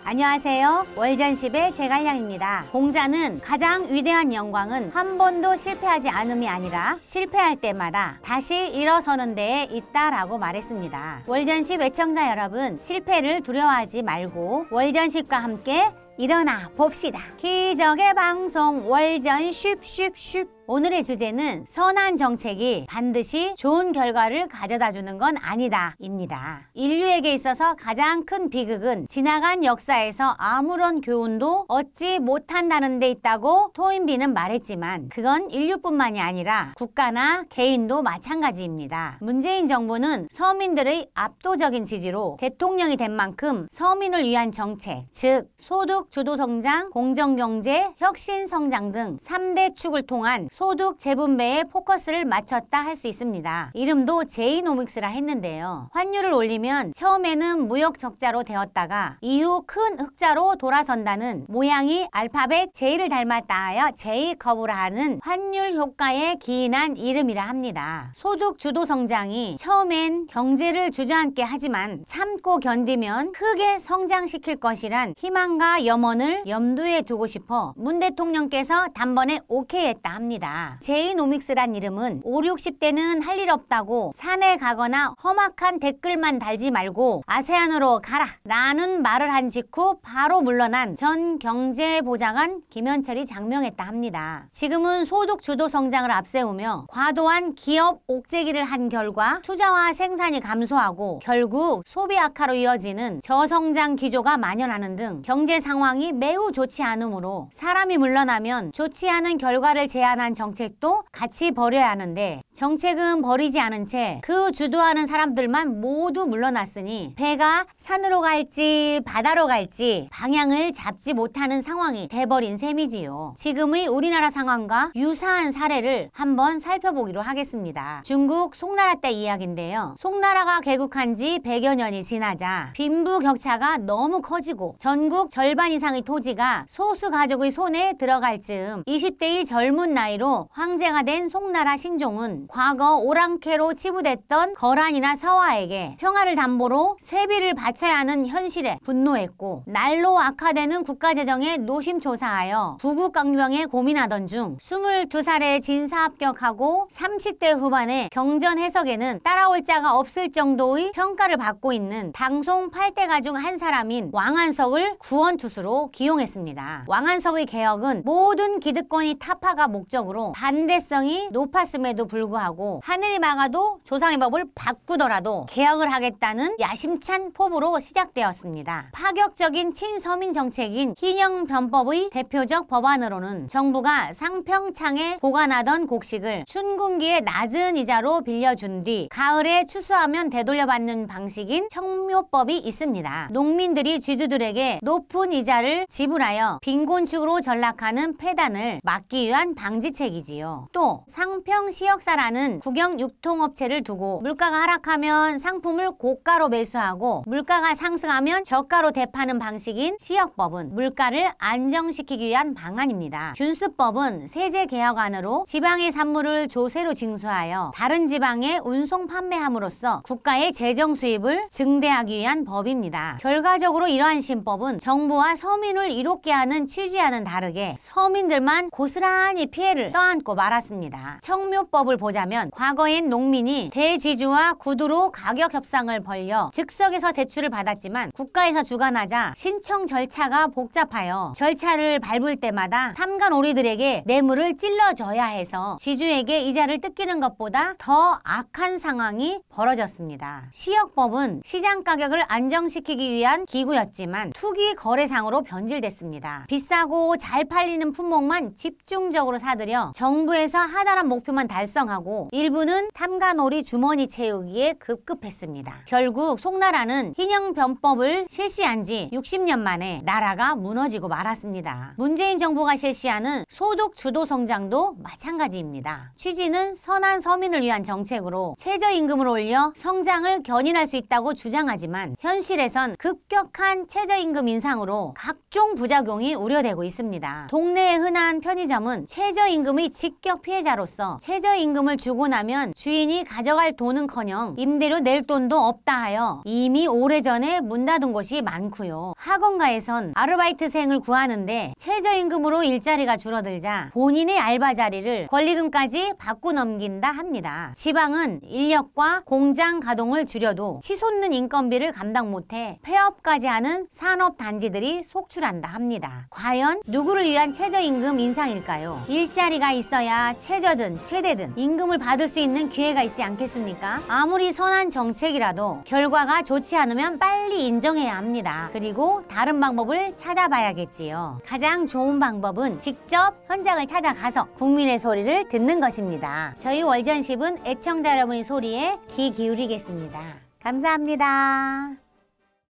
안녕하세요. 월전십의 제갈량입니다. 공자는 가장 위대한 영광은 한 번도 실패하지 않음이 아니라 실패할 때마다 다시 일어서는 데에 있다라고 말했습니다. 월전십 애청자 여러분, 실패를 두려워하지 말고 월전십과 함께 일어나 봅시다. 기적의 방송 월전 쉽. 오늘의 주제는 선한 정책이 반드시 좋은 결과를 가져다 주는 건 아니다 입니다. 인류에게 있어서 가장 큰 비극은 지나간 역사에서 아무런 교훈도 얻지 못한다는 데 있다고 토인비는 말했지만 그건 인류뿐만이 아니라 국가나 개인도 마찬가지입니다. 문재인 정부는 서민들의 압도적인 지지로 대통령이 된 만큼 서민을 위한 정책, 즉 소득 주도 성장, 공정경제, 혁신 성장 등 3대 축을 통한 소득 재분배에 포커스를 맞췄다 할 수 있습니다. 이름도 제이노믹스라 했는데요. 환율을 올리면 처음에는 무역 적자로 되었다가 이후 큰 흑자로 돌아선다는 모양이 알파벳 J를 닮았다 하여 제이커브라 하는 환율 효과에 기인한 이름이라 합니다. 소득 주도 성장이 처음엔 경제를 주저앉게 하지만 참고 견디면 크게 성장시킬 것이란 희망과 염원을 염두에 두고 싶어 문 대통령께서 단번에 오케이 했다 합니다. 제이노믹스란 이름은 5, 60대는 할 일 없다고 산에 가거나 험악한 댓글만 달지 말고 아세안으로 가라 라는 말을 한 직후 바로 물러난 전 경제보좌관 김현철이 장명했다 합니다. 지금은 소득 주도 성장을 앞세우며 과도한 기업 옥죄기를 한 결과 투자와 생산이 감소하고 결국 소비 악화로 이어지는 저성장 기조가 만연하는 등 경제 상황이 매우 좋지 않으므로 사람이 물러나면 좋지 않은 결과를 제안한 정책도 같이 버려야 하는데 정책은 버리지 않은 채 그 주도하는 사람들만 모두 물러났으니 배가 산으로 갈지 바다로 갈지 방향을 잡지 못하는 상황이 돼버린 셈이지요. 지금의 우리나라 상황과 유사한 사례를 한번 살펴보기로 하겠습니다. 중국 송나라 때 이야기인데요. 송나라가 개국한 지 100여 년이 지나자 빈부격차가 너무 커지고 전국 절반 이상의 토지가 소수 가족의 손에 들어갈 즈음 20대의 젊은 나이로 황제가 된 송나라 신종은 과거 오랑캐로 치부됐던 거란이나 서화에게 평화를 담보로 세비를 바쳐야 하는 현실에 분노했고 날로 악화되는 국가재정에 노심초사하여 부국강병에 고민하던 중 22살에 진사합격하고 30대 후반에 경전 해석에는 따라올 자가 없을 정도의 평가를 받고 있는 당송 8대가 중 한 사람인 왕한석을 구원투수로 기용했습니다. 왕한석의 개혁은 모든 기득권이 타파가 목적으로 반대성이 높았음에도 불구하고 하늘이 막아도 조상의 법을 바꾸더라도 개혁을 하겠다는 야심찬 포부로 시작되었습니다. 파격적인 친서민 정책인 희녕변법의 대표적 법안으로는 정부가 상평창에 보관하던 곡식을 춘궁기에 낮은 이자로 빌려준 뒤 가을에 추수하면 되돌려받는 방식인 청묘법이 있습니다. 농민들이 쥐주들에게 높은 이자를 지불하여 빈곤축으로 전락하는 폐단을 막기 위한 방지책이지요. 또 상평시역사라는 국영 유통업체를 두고 물가가 하락하면 상품을 고가로 매수하고 물가가 상승하면 저가로 대파는 방식인 시역법은 물가를 안정시키기 위한 방안입니다. 균수법은 세제개혁안으로 지방의 산물을 조세로 징수하여 다른 지방에 운송 판매함으로써 국가의 재정 수입을 증대하기 위한 법입니다. 결과적으로 이러한 신법은 정부와 서민을 이롭게 하는 취지와는 다르게 서민들만 고스란히 피해를 떠안고 말았습니다. 청묘법을 보자면 과거엔 농민이 대지주와 구두로 가격 협상을 벌여 즉석에서 대출을 받았지만 국가에서 주관하자 신청 절차가 복잡하여 절차를 밟을 때마다 탐관오리들에게 뇌물을 찔러줘야 해서 지주에게 이자를 뜯기는 것보다 더 악한 상황이 벌어졌습니다. 시역법은 시장 가격을 안정시키기 위한 기구였지만 투기 거래상으로 변질됐습니다. 비싸고 잘 팔리는 품목만 집중적으로 사들여 정부에서 하달한 목표만 달성하고 일부는 탐관오리 주머니 채우기에 급급했습니다. 결국 송나라는 희녕변법을 실시한 지 60년 만에 나라가 무너지고 말았습니다. 문재인 정부가 실시하는 소득 주도 성장도 마찬가지입니다. 취지는 선한 서민을 위한 정책으로 최저임금을 올려 성장을 견인할 수 있다고 주장하지만 현실에선 급격한 최저임금 인상으로 각종 부작용이 우려되고 있습니다. 동네에 흔한 편의점은 최저임금의 직격 피해자로서 최저임금을 임금을 주고 나면 주인이 가져갈 돈은커녕 임대료 낼 돈도 없다 하여 이미 오래전에 문 닫은 곳이 많고요. 학원가에선 아르바이트생을 구하는데 최저임금으로 일자리가 줄어들자 본인의 알바 자리를 권리금까지 받고 넘긴다 합니다. 지방은 인력과 공장 가동을 줄여도 치솟는 인건비를 감당 못해 폐업까지 하는 산업단지들이 속출한다 합니다. 과연 누구를 위한 최저임금 인상일까요? 일자리가 있어야 최저든 최대든 임금을 받을 수 있는 기회가 있지 않겠습니까? 아무리 선한 정책이라도 결과가 좋지 않으면 빨리 인정해야 합니다. 그리고 다른 방법을 찾아봐야겠지요. 가장 좋은 방법은 직접 현장을 찾아가서 국민의 소리를 듣는 것입니다. 저희 월전십은 애청자 여러분의 소리에 귀 기울이겠습니다. 감사합니다.